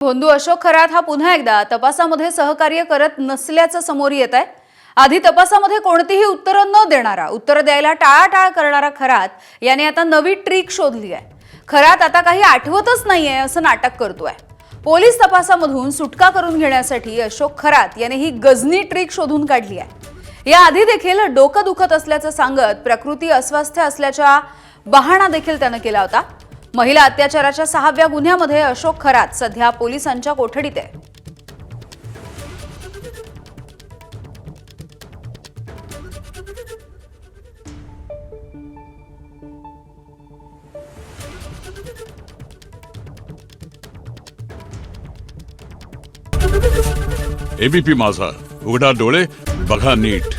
भोंदू अशोक खरात हा पुन्हा एकदा तपासामध्ये सहकार्य करत नसल्याचं समोर येत आहे। आधी तपासामध्ये कोणतीही उत्तरं न देणारा, उत्तर द्यायला टाळाटाळ करणारा खरात याने आता नवी ट्रिक शोधली आहे। खरात आता काही आठवतच नाहीये असं नाटक करतोय। पोलीस तपासामधून सुटका करून घेण्यासाठी अशोक खरात याने ही गजनी ट्रिक शोधून काढली आहे। या आधी देखील डोकं दुखत असल्याचं सांगत प्रकृती अस्वस्थ असल्याचा बहाणा देखील त्याने केला होता। महिला अत्याचाराच्या 6व्या गुन्ह्यामध्ये अशोक खरात सध्या पोलिसांच्या कोठडीत आहे। एबीपी माझा, उघडा डोळे बघा नीट।